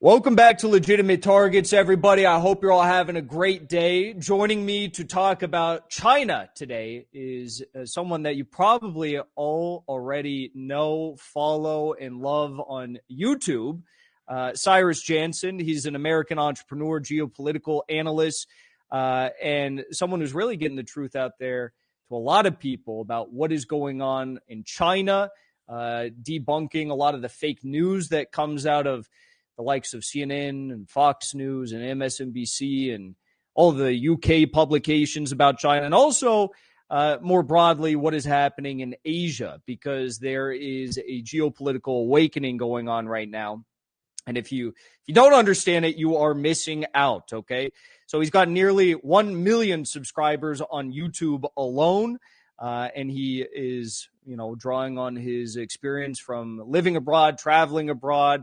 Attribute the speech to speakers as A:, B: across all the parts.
A: Welcome back to Legitimate Targets, everybody. I hope you're all having a great day. Joining me to talk about China today is someone that you probably all already know, follow, and love on YouTube, Cyrus Janssen. He's an American entrepreneur, geopolitical analyst, and someone who's really getting the truth out there to a lot of people about what is going on in China, debunking a lot of the fake news that comes out of the likes of CNN and Fox News and MSNBC and all the UK publications about China, and also more broadly what is happening in Asia, because there is a geopolitical awakening going on right now. And if you don't understand it, you are missing out, okay? So he's got nearly 1 million subscribers on YouTube alone, and he is, drawing on his experience from living abroad, traveling abroad,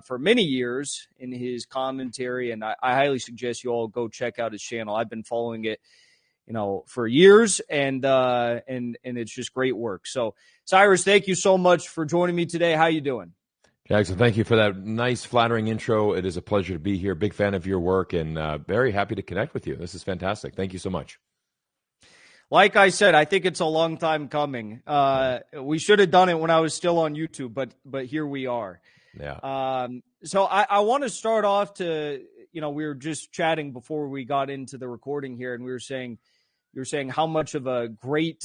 A: for many years in his commentary, and I highly suggest you all go check out his channel. I've been following it, for years, and it's just great work. So, Cyrus, thank you so much for joining me today. How you doing?
B: Jackson, thank you for that nice, flattering intro. It is a pleasure to be here. Big fan of your work, and very happy to connect with you. This is fantastic. Thank you so much.
A: Like I said, I think it's a long time coming. We should have done it when I was still on YouTube, but here we are.
B: Yeah.
A: So I want to start off to, we were just chatting before we got into the recording here, and you were saying how much of a great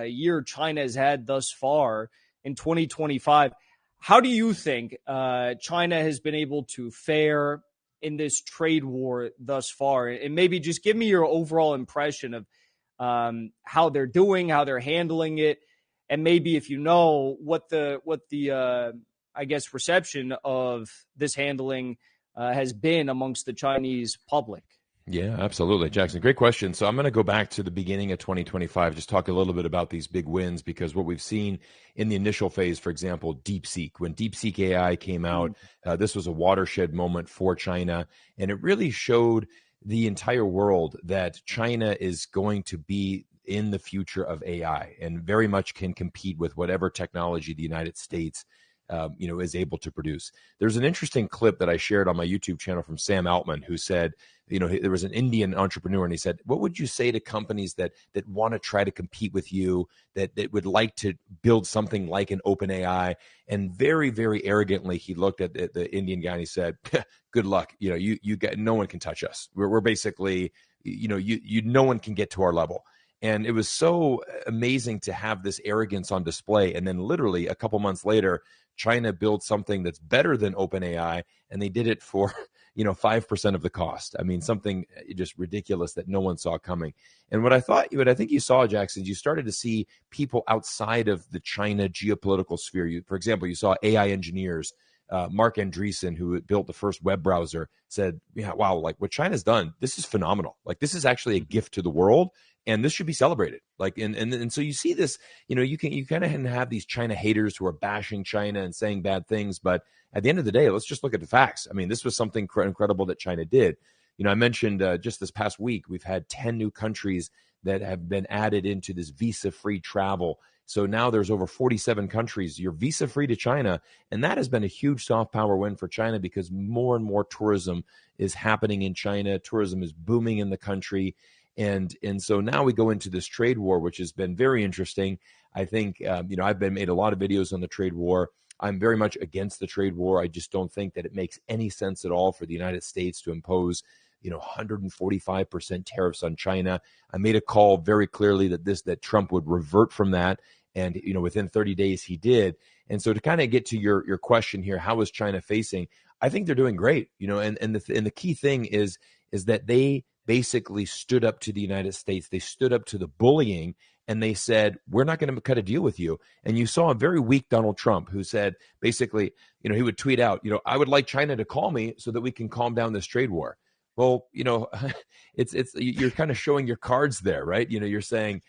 A: year China has had thus far in 2025. How do you think China has been able to fare in this trade war thus far? And maybe just give me your overall impression of how they're doing, how they're handling it, and maybe if you know what the I guess, reception of this handling has been amongst the Chinese public.
B: Yeah, absolutely, Jackson. Great question. So I'm going to go back to the beginning of 2025, just talk a little bit about these big wins, because what we've seen in the initial phase, for example, DeepSeek, when DeepSeek AI came out, this was a watershed moment for China, and it really showed the entire world that China is going to be in the future of AI and very much can compete with whatever technology the United States is able to produce. There's an interesting clip that I shared on my YouTube channel from Sam Altman, who said, there was an Indian entrepreneur, and he said, what would you say to companies that want to try to compete with you, that would like to build something like an OpenAI? And very, very arrogantly, he looked at the Indian guy and he said, good luck. You got, no one can touch us. We're basically, no one can get to our level. And it was so amazing to have this arrogance on display. And then literally a couple months later, China built something that's better than OpenAI, and they did it for 5% of the cost. I mean, something just ridiculous that no one saw coming. And what I think you saw, Jackson, you started to see people outside of the China geopolitical sphere. For example, you saw AI engineers. Mark Andreessen, who built the first web browser, said, yeah, wow, like what China's done, this is phenomenal. Like this is actually a gift to the world, and this should be celebrated. Like, and so you see this, you kind of have these China haters who are bashing China and saying bad things. But at the end of the day, let's just look at the facts. I mean, this was something incredible that China did. I mentioned just this past week, we've had 10 new countries that have been added into this visa-free travel. So now there's over 47 countries. You're visa-free to China, and that has been a huge soft power win for China, because more and more tourism is happening in China. Tourism is booming in the country. And so now we go into this trade war, which has been very interesting. I think, I've made a lot of videos on the trade war. I'm very much against the trade war. I just don't think that it makes any sense at all for the United States to impose 145% tariffs on China. I made a call very clearly that Trump would revert from that. And, within 30 days he did. And so to kind of get to your question here, how is China facing? I think they're doing great, and the key thing is that they basically stood up to the United States. They stood up to the bullying, and they said, we're not going to cut a deal with you. And you saw a very weak Donald Trump, who said, basically, he would tweet out, I would like China to call me so that we can calm down this trade war. Well, it's you're kind of showing your cards there, right? You're saying,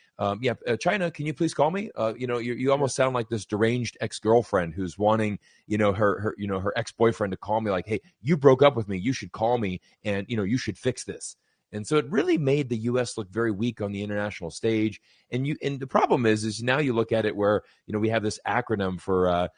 B: China, can you please call me? You almost sound like this deranged ex-girlfriend who's wanting, her ex-boyfriend to call me, like, hey, you broke up with me, you should call me, and you should fix this. And so it really made the U.S. look very weak on the international stage. And the problem is now you look at it where we have this acronym for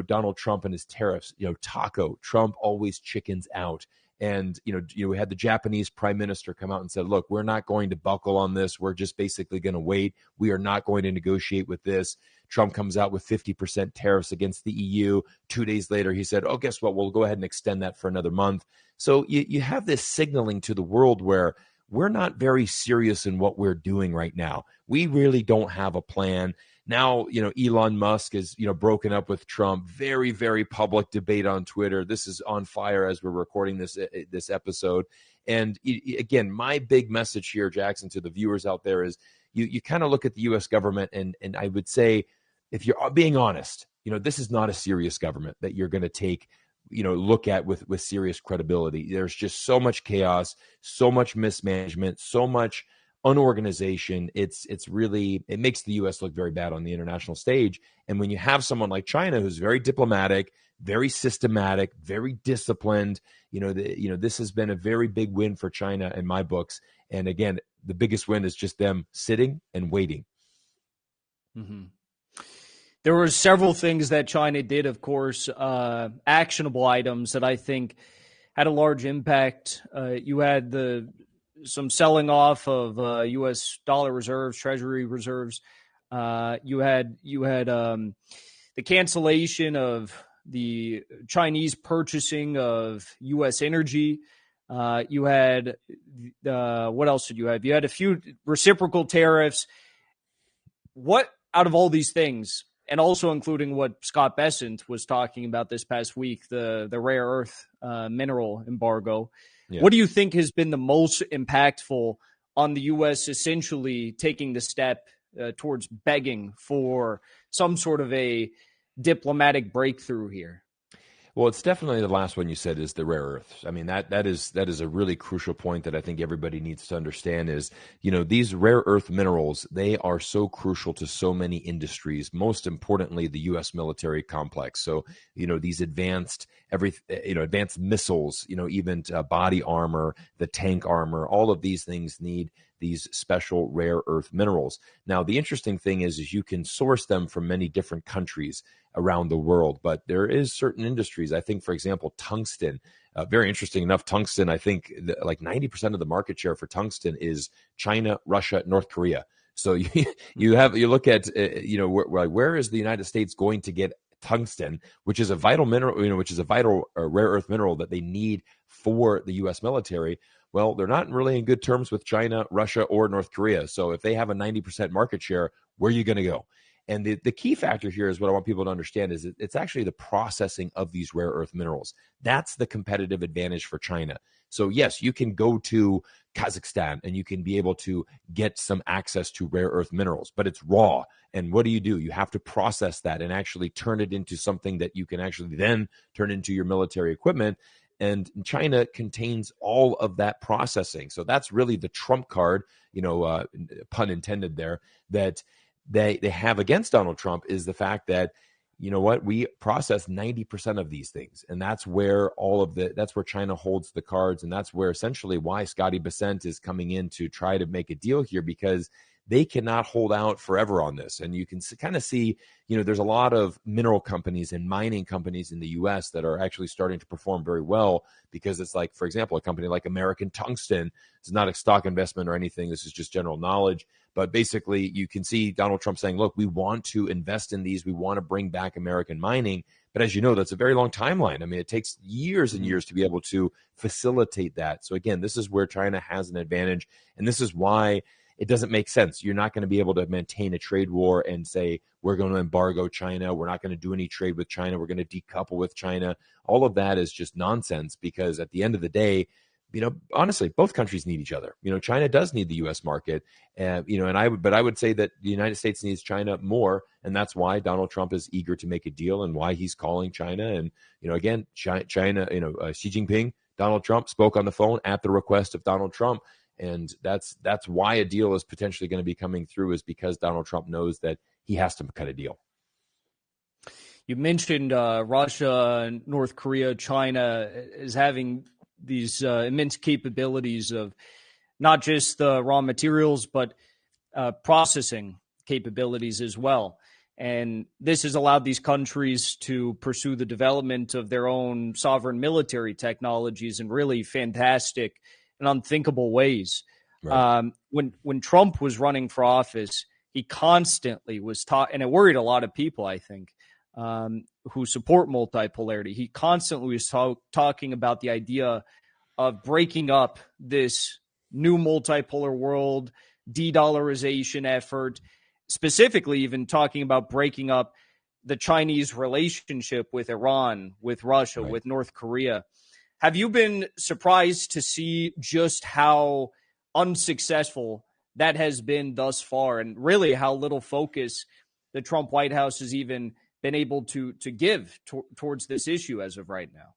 B: Donald Trump and his tariffs, taco, Trump always chickens out. And, we had the Japanese prime minister come out and said, look, we're not going to buckle on this. We're just basically going to wait. We are not going to negotiate with this. Trump comes out with 50% tariffs against the EU. 2 days later, he said, oh, guess what? We'll go ahead and extend that for another month. So you have this signaling to the world where we're not very serious in what we're doing right now. We really don't have a plan. Now, Elon Musk is, broken up with Trump. Very, very public debate on Twitter. This is on fire as we're recording this episode. And again, my big message here, Jackson, to the viewers out there is you kind of look at the U.S. government, and I would say, if you're being honest, this is not a serious government that you're going to take, look at with serious credibility. There's just so much chaos, so much mismanagement, so much unorganization. It makes the U.S. look very bad on the international stage. And when you have someone like China, who's very diplomatic, very systematic, very disciplined, this has been a very big win for China in my books. And again, the biggest win is just them sitting and waiting.
A: Mm-hmm. There were several things that China did, of course, actionable items that I think had a large impact. You had some selling off of U.S. dollar reserves, Treasury reserves. You had the cancellation of the Chinese purchasing of U.S. energy. You had what else did you have? You had a few reciprocal tariffs. What out of all these things, and also including what Scott Bessent was talking about this past week, the rare earth mineral embargo, yeah. What do you think has been the most impactful on the U.S. essentially taking the step towards begging for some sort of a diplomatic breakthrough here?
B: Well, it's definitely the last one you said, is the rare earths. I mean, that is a really crucial point that I think everybody needs to understand is, these rare earth minerals, they are so crucial to so many industries, most importantly, the U.S. military complex. So, these advanced missiles, even body armor, the tank armor, all of these things need these special rare earth minerals. Now, the interesting thing is you can source them from many different countries around the world, but there is certain industries. I think, for example, tungsten, very interesting enough, tungsten, I think like 90% of the market share for tungsten is China, Russia, North Korea. So you look at, where is the United States going to get tungsten, which is a vital mineral, which is a vital rare earth mineral that they need for the U.S. military. Well, they're not really in good terms with China, Russia, or North Korea. So if they have a 90% market share, where are you going to go? And the key factor here is what I want people to understand is it's actually the processing of these rare earth minerals. That's the competitive advantage for China. So yes, you can go to Kazakhstan and you can be able to get some access to rare earth minerals, but it's raw. And what do? You have to process that and actually turn it into something that you can actually then turn into your military equipment. And China contains all of that processing. So that's really the trump card, pun intended there, that they have against Donald Trump is the fact that, we process 90% of these things. And that's where that's where China holds the cards. And that's where essentially why Scotty Bessent is coming in to try to make a deal here, because they cannot hold out forever on this. And you can kind of see, there's a lot of mineral companies and mining companies in the U.S. that are actually starting to perform very well, because it's like, for example, a company like American Tungsten. It's not a stock investment or anything. This is just general knowledge. But basically, you can see Donald Trump saying, look, we want to invest in these. We want to bring back American mining. But as you know, that's a very long timeline. I mean, it takes years and years to be able to facilitate that. So again, this is where China has an advantage. And this is why it doesn't make sense. You're not going to be able to maintain a trade war and say, we're going to embargo China. We're not going to do any trade with China. We're going to decouple with China. All of that is just nonsense, because at the end of the day, honestly, both countries need each other. China does need the U.S. market, but I would say that the United States needs China more, and that's why Donald Trump is eager to make a deal and why he's calling China. And again, China, Xi Jinping, Donald Trump spoke on the phone at the request of Donald Trump, and that's why a deal is potentially going to be coming through, is because Donald Trump knows that he has to cut a deal.
A: You mentioned Russia, North Korea, China is having these immense capabilities of not just the raw materials, but processing capabilities as well. And this has allowed these countries to pursue the development of their own sovereign military technologies in really fantastic and unthinkable ways.
B: Right.
A: When Trump was running for office, he constantly was and it worried a lot of people, I think, who support multipolarity. He constantly was talking about the idea of breaking up this new multipolar world, de-dollarization effort, specifically even talking about breaking up the Chinese relationship with Iran, with Russia,
B: Right.
A: with North Korea. Have you been surprised to see just how unsuccessful that has been thus far, and really how little focus the Trump White House has even been able to give towards this issue as of right now?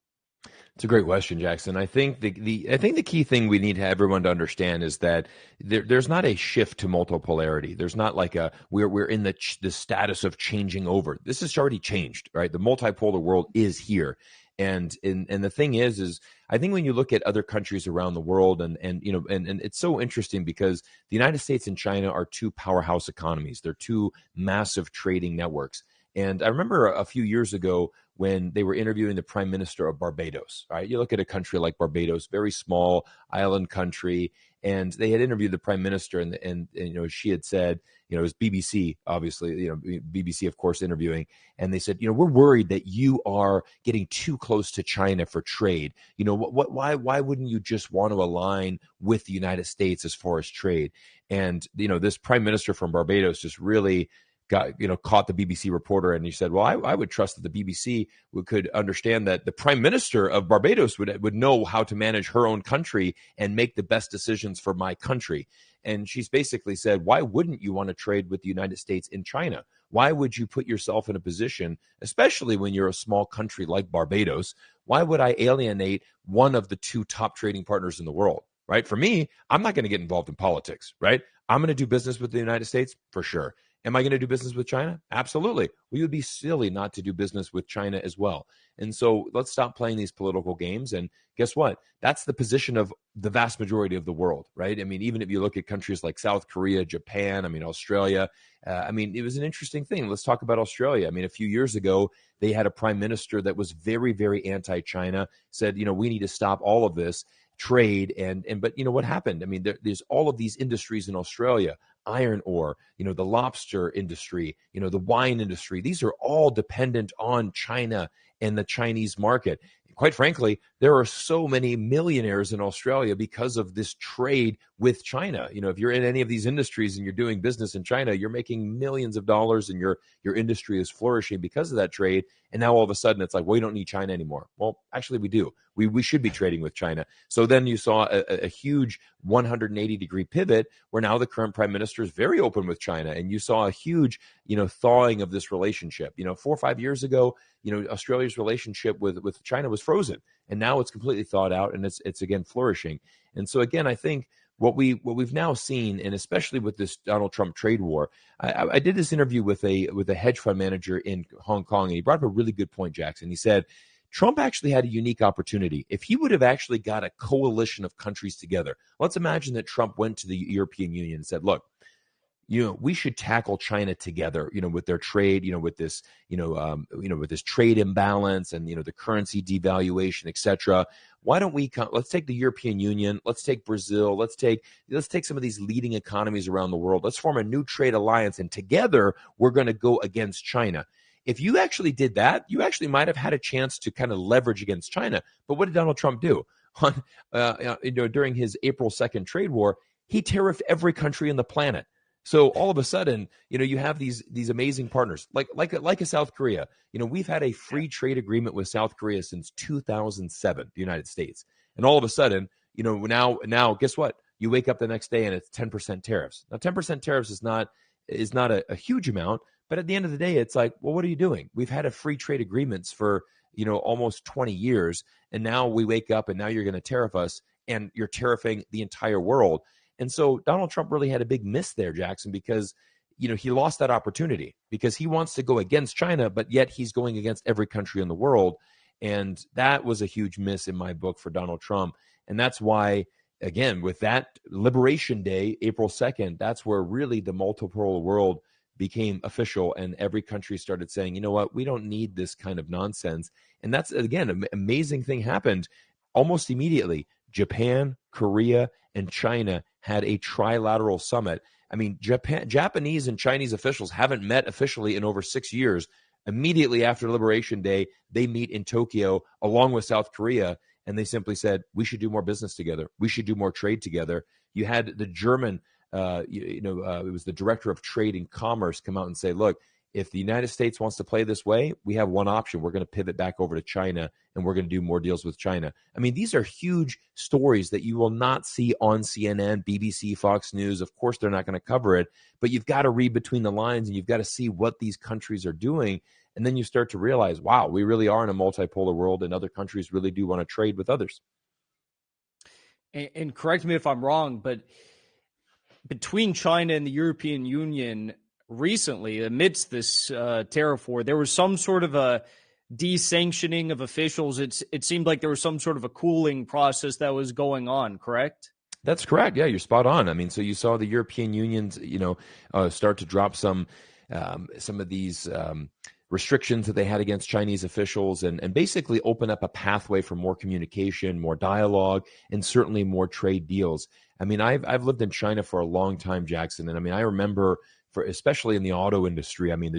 B: It's a great question, Jackson. I think the key thing we need everyone to understand is that there's not a shift to multipolarity. There's not like we're in the status of changing over. This has already changed, right? The multipolar world is here. And the thing is I think when you look at other countries around the world and it's so interesting because the United States and China are two powerhouse economies. They're two massive trading networks. And I remember a few years ago when they were interviewing the prime minister of Barbados, right? You look at a country like Barbados, very small island country, and they had interviewed the prime minister and she had said, it was BBC, obviously, BBC, of course, interviewing. And they said, we're worried that you are getting too close to China for trade. Why wouldn't you just want to align with the United States as far as trade? And, this prime minister from Barbados just really caught the BBC reporter, and he said, well, I would trust that the BBC could understand that the prime minister of Barbados would know how to manage her own country and make the best decisions for my country. And she's basically said, why wouldn't you want to trade with the United States in China? Why would you put yourself in a position, especially when you're a small country like Barbados, why would I alienate one of the two top trading partners in the world? Right? For me, I'm not going to get involved in politics, right? I'm going to do business with the United States for sure. Am I going to do business with China? Absolutely. We would be silly not to do business with China as well. And so let's stop playing these political games. And guess what? That's the position of the vast majority of the world, right? I mean, even if you look at countries like South Korea, Japan, Australia, it was an interesting thing. Let's talk about Australia. A few years ago, they had a prime minister that was very, very anti-China, said, we need to stop all of this trade. But what happened? There's all of these industries in Australia, iron ore, the lobster industry, the wine industry. These are all dependent on China and the Chinese market. Quite frankly, there are so many millionaires in Australia because of this trade with China. If you're in any of these industries and you're doing business in China, you're making millions of dollars and your industry is flourishing because of that trade. And now all of a sudden it's like, well, we don't need China anymore. Well, actually we do. We should be trading with China. So then you saw a huge 180-degree pivot where now the current prime minister is very open with China. And you saw a huge, thawing of this relationship. 4 or 5 years ago, Australia's relationship with China was frozen. And now it's completely thawed out and it's again flourishing. And so again, I think what we've now seen, and especially with this Donald Trump trade war, I did this interview with a hedge fund manager in Hong Kong, and he brought up a really good point, Jackson. He said, Trump actually had a unique opportunity. If he would have actually got a coalition of countries together, let's imagine that Trump went to the European Union and said, look, we should tackle China together, with their trade, with this, with this trade imbalance and, the currency devaluation, et cetera. Why don't we let's take the European Union, let's take Brazil, let's take some of these leading economies around the world. Let's form a new trade alliance, and together we're going to go against China. If you actually did that, you actually might have had a chance to kind of leverage against China. But what did Donald Trump do? During his April 2nd trade war, he tariffed every country on the planet. So all of a sudden, you have these amazing partners like a South Korea. We've had a free trade agreement with South Korea since 2007, the United States. And all of a sudden, now guess what? You wake up the next day and it's 10% tariffs. Now 10% tariffs is not a huge amount, but at the end of the day, it's like, well, what are you doing? We've had a free trade agreements for, almost 20 years. And now we wake up and now you're going to tariff us, and you're tariffing the entire world. And so Donald Trump really had a big miss there, Jackson, because, he lost that opportunity because he wants to go against China, but yet he's going against every country in the world. And that was a huge miss in my book for Donald Trump. And that's why, again, with that Liberation Day, April 2nd, that's where really the multipolar world became official, and every country started saying, you know what, we don't need this kind of nonsense. And that's, again, an amazing thing happened almost immediately. Japan, Korea, and China had a trilateral summit. I mean, Japanese and Chinese officials haven't met officially in over 6 years. Immediately after Liberation Day, they meet in Tokyo along with South Korea, and they simply said, we should do more business together. We should do more trade together. You had the German, it was the director of trade and commerce come out and say, look, if the United States wants to play this way, we have one option. We're going to pivot back over to China, and we're going to do more deals with China. I mean, these are huge stories that you will not see on CNN, BBC, Fox News. Of course, they're not going to cover it, but you've got to read between the lines, and you've got to see what these countries are doing. And then you start to realize, wow, we really are in a multipolar world, and other countries really do want to trade with others.
A: And correct me if I'm wrong, but between China and the European Union recently, amidst this tariff war, there was some sort of a desanctioning of officials. It seemed like there was some sort of a cooling process that was going on, correct?
B: That's correct. Yeah, you're spot on. I mean, so you saw the European Union, start to drop some of these restrictions that they had against Chinese officials, and basically open up a pathway for more communication, more dialogue, and certainly more trade deals. I mean, I've lived in China for a long time, Jackson, and I mean, I remember, especially in the auto industry, I mean,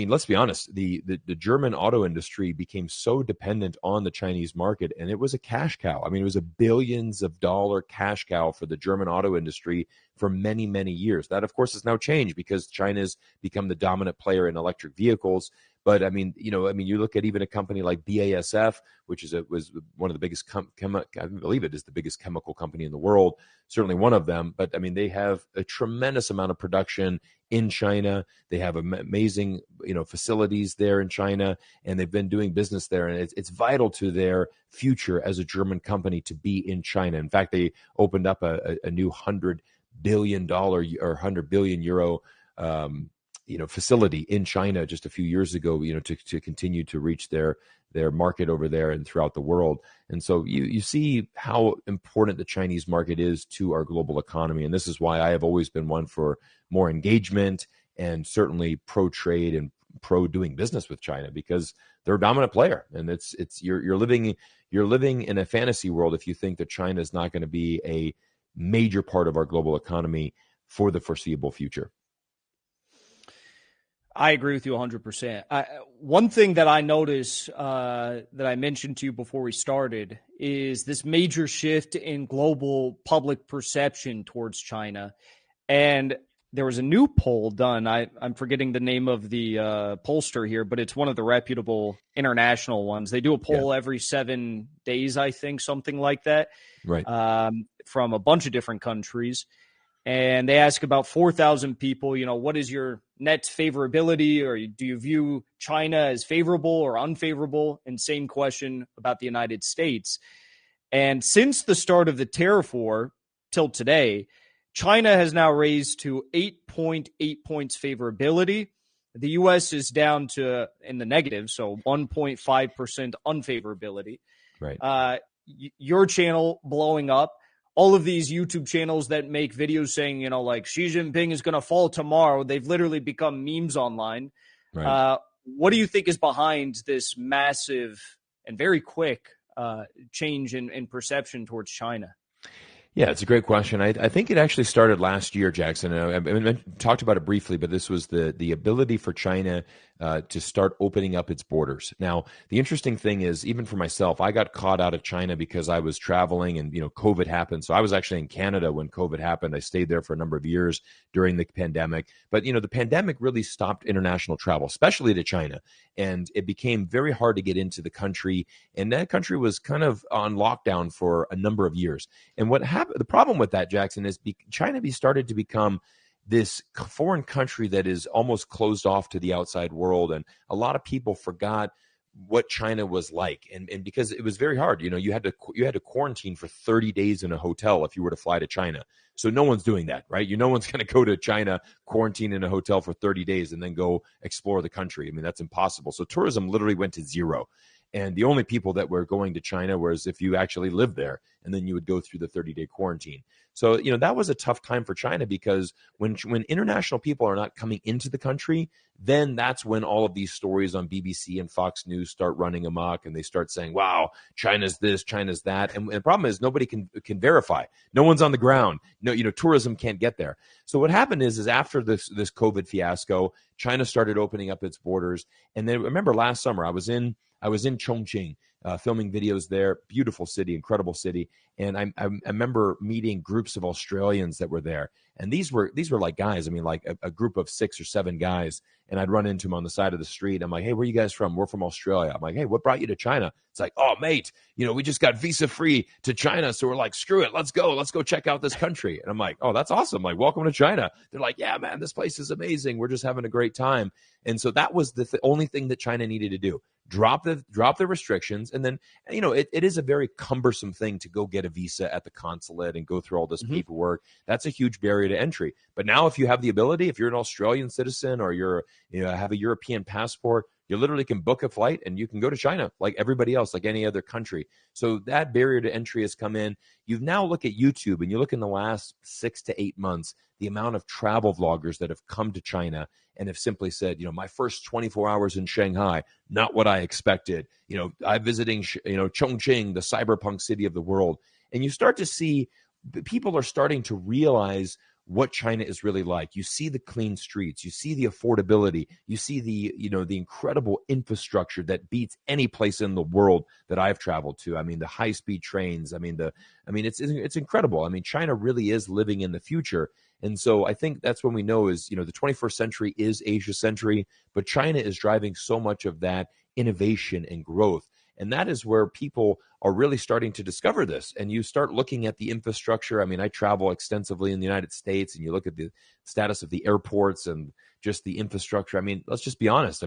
B: let's be honest, the German auto industry became so dependent on the Chinese market, and it was a cash cow. I mean, it was a billions of dollar cash cow for the German auto industry for many, many years. That, of course, has now changed because China's become the dominant player in electric vehicles. But I mean, you look at even a company like BASF, which was one of the biggest, I believe it is the biggest chemical company in the world, certainly one of them. But I mean, they have a tremendous amount of production in China. They have amazing, facilities there in China, and they've been doing business there. And it's vital to their future as a German company to be in China. In fact, they opened up a new $100 billion or 100 billion euro facility in China just a few years ago, to continue to reach their market over there and throughout the world. And so you see how important the Chinese market is to our global economy. And this is why I have always been one for more engagement and certainly pro-trade and pro-doing business with China, because they're a dominant player. And you're living in a fantasy world if you think that China is not going to be a major part of our global economy for the foreseeable future.
A: I agree with you 100%. One thing that I noticed that I mentioned to you before we started is this major shift in global public perception towards China. And there was a new poll done. I'm forgetting the name of the pollster here, but it's one of the reputable international ones. They do a poll every 7 days, I think, something like that,
B: right?
A: From a bunch of different countries. And they ask about 4,000 people, what is your net favorability, or do you view China as favorable or unfavorable? And same question about the United States. And since the start of the tariff war till today, China has now raised to 8.8 points favorability. The U.S. is down to in the negative, so 1.5% unfavorability.
B: Right.
A: Your channel blowing up. All of these YouTube channels that make videos saying, like Xi Jinping is going to fall tomorrow, they've literally become memes online.
B: Right.
A: What do you think is behind this massive and very quick change in perception towards China?
B: Yeah, it's a great question. I think it actually started last year, Jackson. I talked about it briefly, but this was the ability for China to start opening up its borders. Now, the interesting thing is, even for myself, I got caught out of China because I was traveling and, COVID happened. So I was actually in Canada when COVID happened. I stayed there for a number of years during the pandemic. But, the pandemic really stopped international travel, especially to China. And it became very hard to get into the country. And that country was kind of on lockdown for a number of years. And what happened, the problem with that, Jackson, is China started to become this foreign country that is almost closed off to the outside world. And a lot of people forgot what China was like. And because it was very hard, you had to quarantine for 30 days in a hotel if you were to fly to China. So no one's doing that, right? No one's going to go to China, quarantine in a hotel for 30 days and then go explore the country. I mean, that's impossible. So tourism literally went to zero. And the only people that were going to China was if you actually lived there, and then you would go through the 30-day quarantine. So, that was a tough time for China, because when international people are not coming into the country, then that's when all of these stories on BBC and Fox News start running amok, and they start saying, wow, China's this, China's that. And the problem is nobody can verify. No one's on the ground. No, tourism can't get there. So what happened is after this COVID fiasco, China started opening up its borders. And then remember last summer, I was in Chongqing, filming videos there. Beautiful city, incredible city. And I remember meeting groups of Australians that were there. And these were like guys, like a group of 6 or 7 guys. And I'd run into them on the side of the street. I'm like, hey, where are you guys from? We're from Australia. I'm like, hey, what brought you to China? It's like, oh, mate, we just got visa free to China. So we're like, screw it. Let's go check out this country. And I'm like, oh, that's awesome. Like, welcome to China. They're like, yeah, man, this place is amazing. We're just having a great time. And so that was the only thing that China needed to do. Drop the restrictions. And then, it is a very cumbersome thing to go get a visa at the consulate and go through all this paperwork. That's a huge barrier to entry. But now if you have the ability, if you're an Australian citizen or you're, have a European passport, you literally can book a flight and you can go to China like everybody else, like any other country. So that barrier to entry has come in. You now look at YouTube and you look in the last 6 to 8 months, the amount of travel vloggers that have come to China and have simply said, my first 24 hours in Shanghai, not what I expected. I'm visiting, Chongqing, the cyberpunk city of the world. And you start to see people are starting to realize what China is really like. You see the clean streets, you see the affordability, you see the, the incredible infrastructure that beats any place in the world that I've traveled to. The high-speed trains, it's incredible. China really is living in the future. And so I think that's when we know is, the 21st century is Asia century, but China is driving so much of that innovation and growth. And that is where people are really starting to discover this. And you start looking at the infrastructure. I travel extensively in the United States, and you look at the status of the airports and just the infrastructure. Let's just be honest.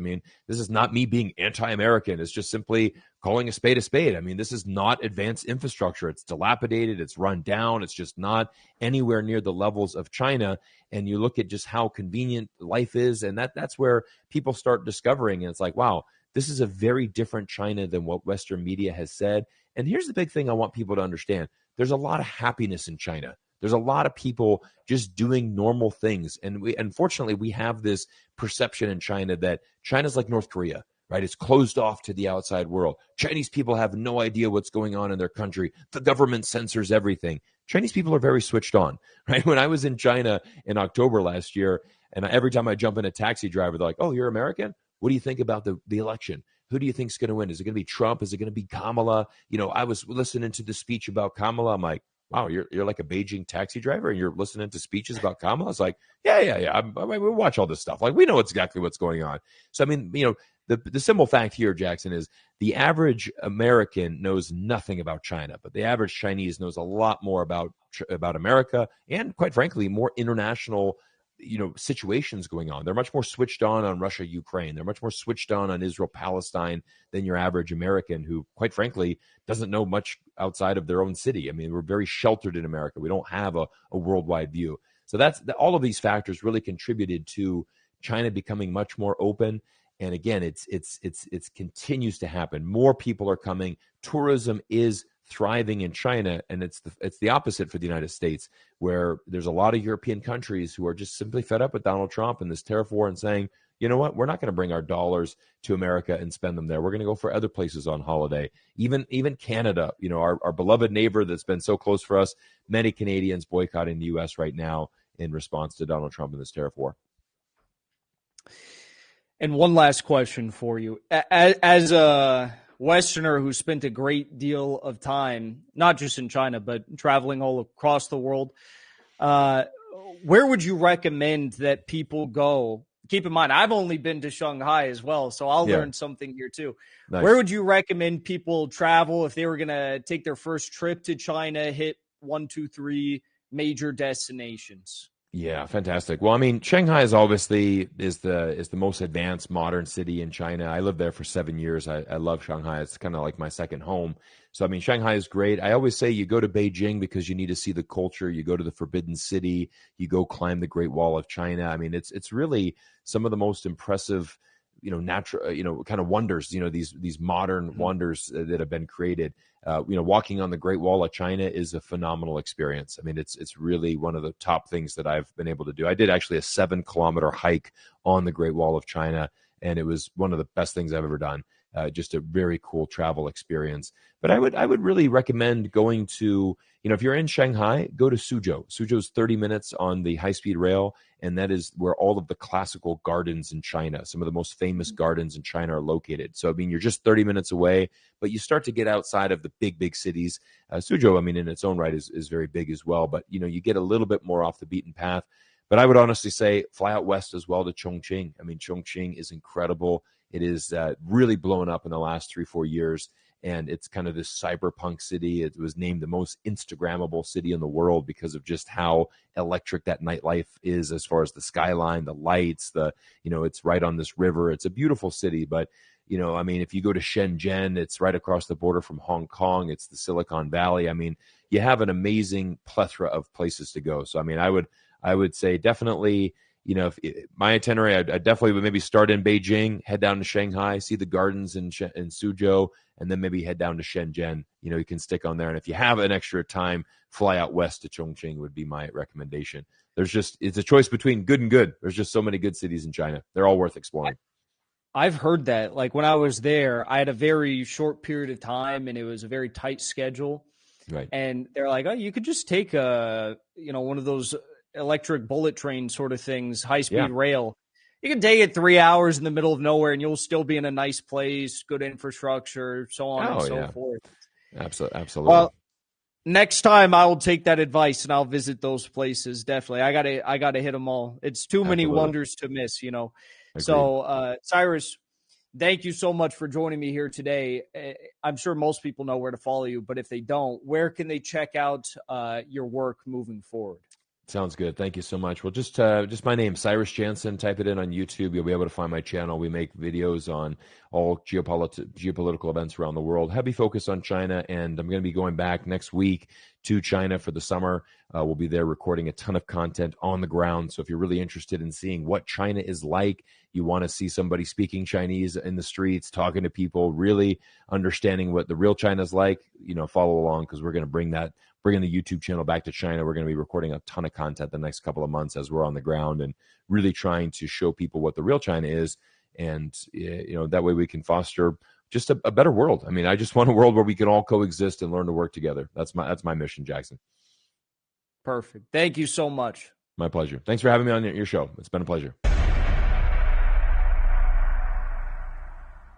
B: This is not me being anti-American. It's just simply calling a spade a spade. This is not advanced infrastructure. It's dilapidated. It's run down. It's just not anywhere near the levels of China. And you look at just how convenient life is. And that's where people start discovering. And it's like, wow, this is a very different China than what Western media has said. And here's the big thing I want people to understand. There's a lot of happiness in China. There's a lot of people just doing normal things. And unfortunately, we have this perception in China that China's like North Korea, right? It's closed off to the outside world. Chinese people have no idea what's going on in their country. The government censors everything. Chinese people are very switched on, right? When I was in China in October last year, and every time I jump in a taxi driver, they're like, oh, you're American? What do you think about the election? Who do you think is going to win? Is it going to be Trump? Is it going to be Kamala? I was listening to the speech about Kamala. I'm like, wow, you're like a Beijing taxi driver and you're listening to speeches about Kamala? It's like, yeah. We watch all this stuff. Like, we know exactly what's going on. So, the simple fact here, Jackson, is the average American knows nothing about China, but the average Chinese knows a lot more about America and, quite frankly, more international situations going on. They're much more switched on Russia, Ukraine. They're much more switched on Israel, Palestine than your average American who, quite frankly, doesn't know much outside of their own city. We're very sheltered in America. We don't have a worldwide view. So all of these factors really contributed to China becoming much more open. And again, it's continues to happen. More people are coming. Tourism is thriving in China, and it's the opposite for the United States, where there's a lot of European countries who are just simply fed up with Donald Trump and this tariff war and saying, you know what, we're not going to bring our dollars to America and spend them there. We're going to go for other places on holiday. Even Canada, our beloved neighbor that's been so close for us, many Canadians boycotting the U.S. right now in response to Donald Trump and this tariff war.
A: And one last question for you. As a Westerner who spent a great deal of time, not just in China, but traveling all across the world, where would you recommend that people go? Keep in mind, I've only been to Shanghai as well, so I'll learn something here too. Nice. Where would you recommend people travel if they were going to take their first trip to China, hit 1, 2, 3 major destinations?
B: Yeah, fantastic. Well, Shanghai is obviously the most advanced modern city in China. I lived there for 7 years. I love Shanghai. It's kind of like my second home. So, Shanghai is great. I always say you go to Beijing because you need to see the culture. You go to the Forbidden City. You go climb the Great Wall of China. It's really some of the most impressive natural, kind of wonders, these modern wonders that have been created. Walking on the Great Wall of China is a phenomenal experience. I mean, it's really one of the top things that I've been able to do. I did actually a 7-kilometer hike on the Great Wall of China, and it was one of the best things I've ever done. Just a very cool travel experience. But I would really recommend going to, if you're in Shanghai, go to Suzhou. Suzhou's 30 minutes on the high-speed rail, and that is where all of the classical gardens in China, some of the most famous gardens in China, are located. So, I mean, you're just 30 minutes away, but you start to get outside of the big cities. Suzhou, I mean, in its own right is very big as well, but, you get a little bit more off the beaten path. But I would honestly say fly out west as well to Chongqing. I mean, Chongqing is incredible. It is really blown up in the last 3-4 years, and it's kind of this cyberpunk city. It was named the most Instagrammable city in the world because of just how electric that nightlife is, as far as the skyline, the lights, it's right on this river. It's a beautiful city, but I mean, if you go to Shenzhen, it's right across the border from Hong Kong. It's the Silicon Valley. I mean, you have an amazing plethora of places to go. So, I mean, I would say definitely, if my itinerary, I definitely would maybe start in Beijing, head down to Shanghai, see the gardens in Suzhou, and then maybe head down to Shenzhen. You can stick on there. And if you have an extra time, fly out west to Chongqing would be my recommendation. It's a choice between good and good. There's just so many good cities in China. They're all worth exploring.
A: I've heard that. Like when I was there, I had a very short period of time and it was a very tight schedule.
B: Right.
A: And they're like, oh, you could just take one of those electric bullet train sort of things, high-speed rail. You can take it 3 hours in the middle of nowhere and you'll still be in a nice place, good infrastructure, so on and so forth.
B: Absolutely.
A: Well, next time I will take that advice and I'll visit those places. Definitely. I gotta hit them all. It's too many wonders to miss,
B: Agreed.
A: So, Cyrus, thank you so much for joining me here today. I'm sure most people know where to follow you, but if they don't, where can they check out your work moving forward?
B: Sounds good. Thank you so much. Well, just my name, Cyrus Janssen. Type it in on YouTube. You'll be able to find my channel. We make videos on all geopolitical events around the world. Heavy focus on China, and I'm going to be going back next week to China for the summer. We'll be there recording a ton of content on the ground. So if you're really interested in seeing what China is like, you want to see somebody speaking Chinese in the streets, talking to people, really understanding what the real China is like, follow along, because we're going to bringing the YouTube channel back to China. We're going to be recording a ton of content the next couple of months as we're on the ground and really trying to show people what the real China is. And, that way we can foster just a better world. I mean, I just want a world where we can all coexist and learn to work together. That's my mission, Jackson.
A: Perfect. Thank you so much.
B: My pleasure. Thanks for having me on your show. It's been a pleasure.